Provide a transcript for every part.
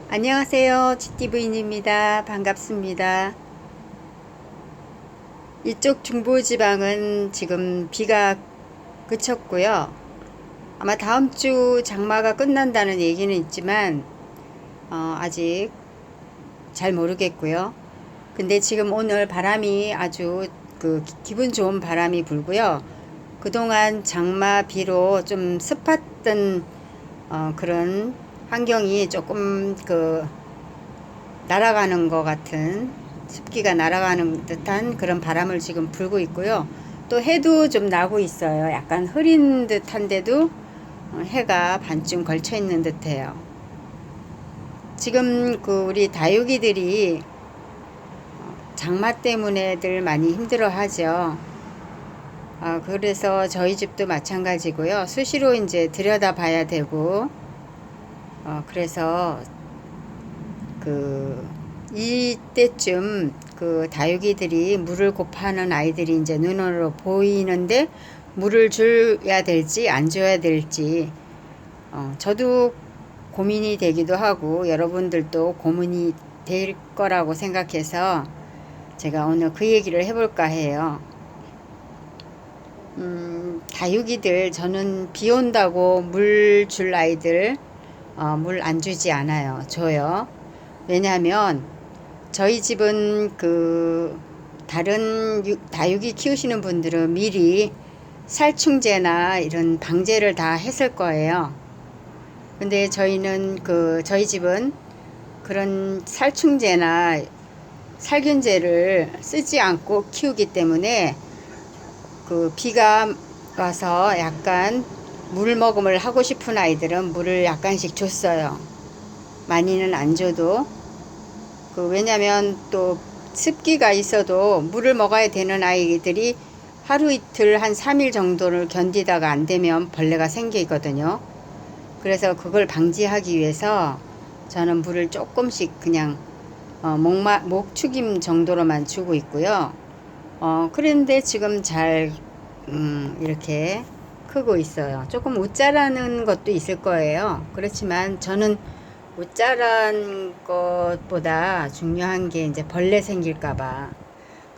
안녕하세요. GTV입니다. 반갑습니다. 이쪽 중부지방은 지금 비가 그쳤고요. 아마 다음 주 장마가 끝난다는 얘기는 있지만 아직 잘 모르겠고요. 근데 지금 오늘 바람이 아주 기분 좋은 바람이 불고요. 그동안 장마 비로 좀 습했던 그런 환경이 조금 날아가는 것 같은, 습기가 날아가는 듯한 그런 바람을 지금 불고 있고요. 또 해도 좀 나고 있어요. 약간 흐린 듯한데도 해가 반쯤 걸쳐 있는 듯해요. 지금 우리 다육이들이 장마 때문에들 많이 힘들어 하죠. 그래서 저희 집도 마찬가지고요. 수시로 이제 들여다 봐야 되고, 그래서 이때쯤 다육이들이 물을 고파하는 아이들이 이제 눈으로 보이는데 물을 줘야 될지 안 줘야 될지 저도 고민이 되기도 하고 여러분들도 고민이 될 거라고 생각해서 제가 오늘 그 얘기를 해볼까 해요. 다육이들 저는 비 온다고 물 줄 아이들 물 안 주지 않아요. 줘요. 왜냐하면 저희 집은 다른 다육이 키우시는 분들은 미리 살충제나 이런 방제를 다 했을 거예요. 근데 저희는 저희 집은 그런 살충제나 살균제를 쓰지 않고 키우기 때문에 비가 와서 약간 물 먹음을 하고 싶은 아이들은 물을 약간씩 줬어요. 많이는 안 줘도. 왜냐면 또 습기가 있어도 물을 먹어야 되는 아이들이 하루 이틀 한 3일 정도를 견디다가 안 되면 벌레가 생기거든요. 그래서 그걸 방지하기 위해서 저는 물을 조금씩 그냥 목축임 정도로만 주고 있고요. 그런데 지금 잘 이렇게 크고 있어요. 조금 웃자라는 것도 있을 거예요. 그렇지만 저는 웃자란 것보다 중요한 게 이제 벌레 생길까봐.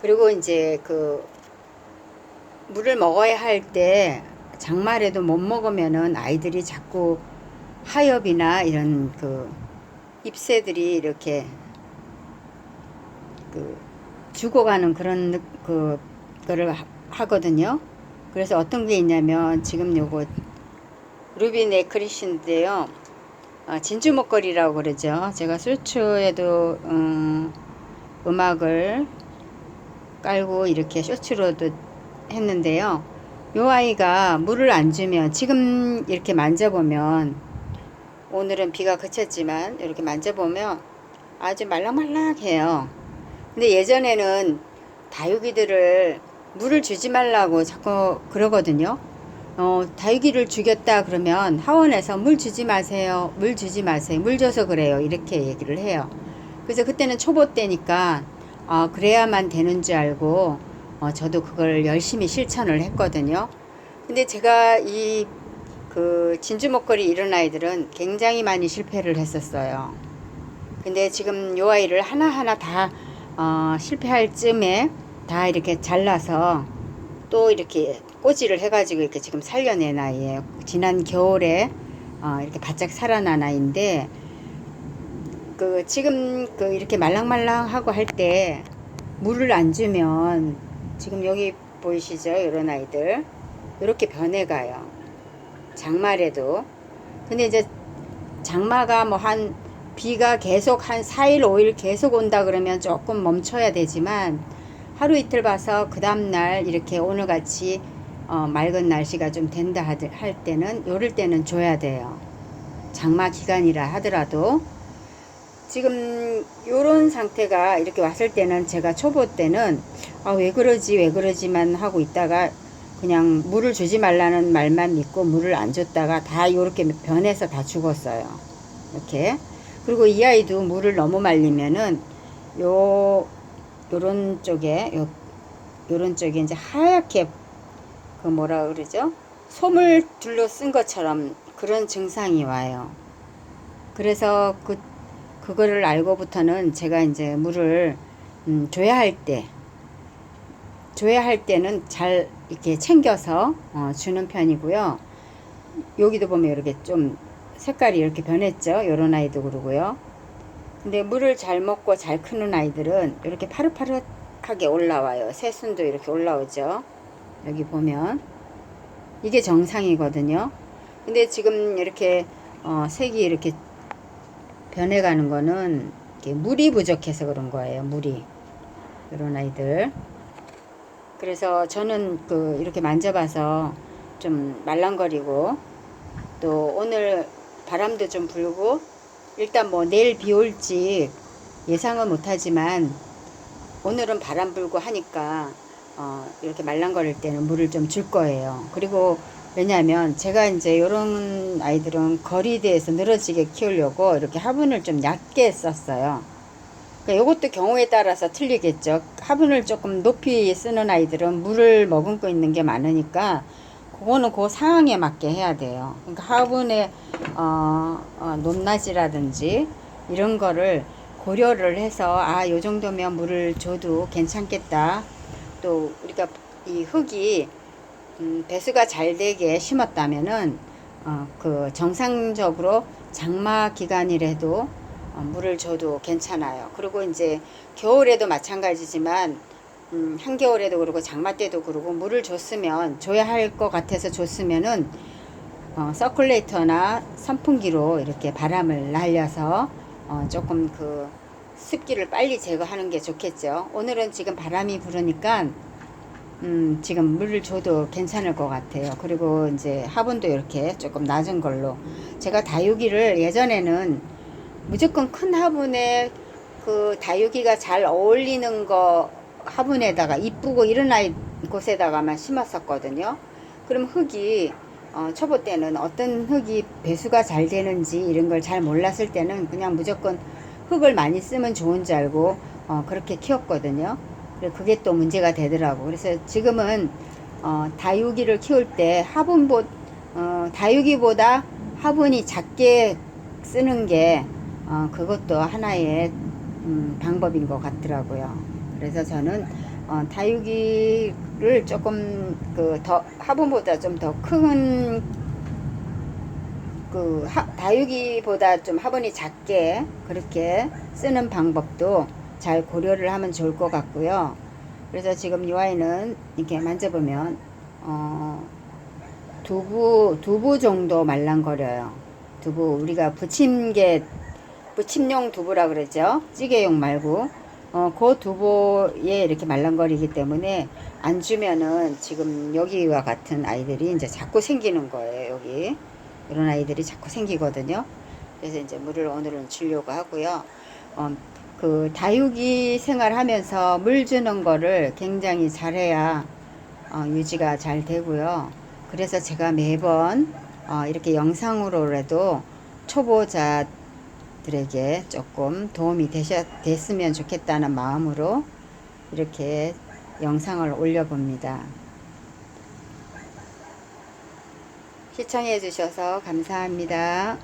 그리고 이제 물을 먹어야 할 때 장마에도 못 먹으면은 아이들이 자꾸 하엽이나 이런 잎새들이 이렇게 죽어가는 그런 거를 하거든요. 그래서 어떤 게 있냐면 지금 요거 루비 네크리시인데요. 진주 목걸이라고 그러죠. 제가 쇼츠에도 음악을 깔고 이렇게 쇼츠로도 했는데요. 요 아이가 물을 안 주면 지금 이렇게 만져보면 오늘은 비가 그쳤지만 이렇게 만져보면 아주 말랑말랑해요. 근데 예전에는 다육이들을 물을 주지 말라고 자꾸 그러거든요. 다육이를 죽였다 그러면 하원에서 물 주지 마세요. 물 주지 마세요. 물 줘서 그래요. 이렇게 얘기를 해요. 그래서 그때는 초보 때니까 그래야만 되는 줄 알고 저도 그걸 열심히 실천을 했거든요. 근데 제가 진주 목걸이 이런 아이들은 굉장히 많이 실패를 했었어요. 근데 지금 요 아이를 하나하나 다 실패할 쯤에 다 이렇게 잘라서 또 이렇게 꼬지를 해가지고 이렇게 지금 살려낸 아이예요. 지난 겨울에 이렇게 바짝 살아난 아이인데 지금 이렇게 말랑말랑하고 할 때 물을 안 주면 지금 여기 보이시죠? 이런 아이들 이렇게 변해가요. 장마래도. 근데 이제 장마가 비가 계속 한 4일 5일 계속 온다 그러면 조금 멈춰야 되지만 하루 이틀 봐서 그 다음날 이렇게 오늘같이 맑은 날씨가 좀 된다 할 때는 요럴 때는 줘야 돼요. 장마 기간이라 하더라도. 지금 요런 상태가 이렇게 왔을 때는 제가 초보 때는 왜 그러지만 하고 있다가 그냥 물을 주지 말라는 말만 믿고 물을 안 줬다가 다 요렇게 변해서 다 죽었어요. 이렇게. 그리고 이 아이도 물을 너무 말리면은 요런 쪽에 이제 하얗게 뭐라 그러죠? 솜을 둘러쓴 것처럼 그런 증상이 와요. 그래서 그거를 알고부터는 제가 이제 물을 줘야 할 때는 잘 이렇게 챙겨서 주는 편이고요. 여기도 보면 이렇게 좀 색깔이 이렇게 변했죠. 요런 아이도 그러고요. 근데 물을 잘 먹고 잘 크는 아이들은 이렇게 파릇파릇하게 올라와요. 새순도 이렇게 올라오죠. 여기 보면 이게 정상이거든요. 근데 지금 이렇게 색이 이렇게 변해가는 거는 이렇게 물이 부족해서 그런 거예요. 물이. 이런 아이들. 그래서 저는 이렇게 만져봐서 좀 말랑거리고, 또 오늘 바람도 좀 불고, 일단 뭐 내일 비 올지 예상은 못하지만 오늘은 바람 불고 하니까 이렇게 말랑거릴 때는 물을 좀 줄 거예요. 그리고 왜냐하면 제가 이제 이런 아이들은 거리대에서 늘어지게 키우려고 이렇게 화분을 좀 얕게 썼어요. 그러니까 이것도 경우에 따라서 틀리겠죠. 화분을 조금 높이 쓰는 아이들은 물을 머금고 있는 게 많으니까 그거는 그 상황에 맞게 해야 돼요. 그러니까 화분의 높낮이라든지 이런 거를 고려를 해서 요 정도면 물을 줘도 괜찮겠다. 또 우리가 이 흙이 배수가 잘 되게 심었다면은 정상적으로 장마 기간이라도 물을 줘도 괜찮아요. 그리고 이제 겨울에도 마찬가지지만 한겨울에도 그러고 장마 때도 그러고 물을 줬으면 줘야 할 것 같아서 줬으면은 서큘레이터나 선풍기로 이렇게 바람을 날려서 조금 습기를 빨리 제거하는 게 좋겠죠. 오늘은 지금 바람이 부르니까 지금 물을 줘도 괜찮을 것 같아요. 그리고 이제 화분도 이렇게 조금 낮은 걸로, 제가 다육이를 예전에는 무조건 큰 화분에 다육이가 잘 어울리는 거 화분에다가 이쁘고 이런 곳에다가만 심었었거든요. 그럼 흙이 초보 때는 어떤 흙이 배수가 잘 되는지 이런 걸 잘 몰랐을 때는 그냥 무조건 흙을 많이 쓰면 좋은 줄 알고 그렇게 키웠거든요. 그게 또 문제가 되더라고. 그래서 지금은 다육이를 키울 때 다육이보다 화분이 작게 쓰는 게 그것도 하나의 방법인 것 같더라고요. 그래서 저는 다육이를 조금 화분보다 좀 더 큰 다육이보다 좀 화분이 작게 그렇게 쓰는 방법도 잘 고려를 하면 좋을 것 같고요. 그래서 지금 이 아이는 이렇게 만져보면 두부 정도 말랑거려요. 두부, 우리가 부침용 두부라 그러죠. 찌개용 말고 그 두부에 이렇게 말랑거리기 때문에 안 주면은 지금 여기와 같은 아이들이 이제 자꾸 생기는 거예요. 여기 이런 아이들이 자꾸 생기거든요. 그래서 이제 물을 오늘은 주려고 하고요. 다육이 생활하면서 물 주는 거를 굉장히 잘해야 유지가 잘 되고요. 그래서 제가 매번 이렇게 영상으로라도 초보자들에게 조금 도움이 됐으면 좋겠다는 마음으로 이렇게 영상을 올려봅니다. 시청해 주셔서 감사합니다.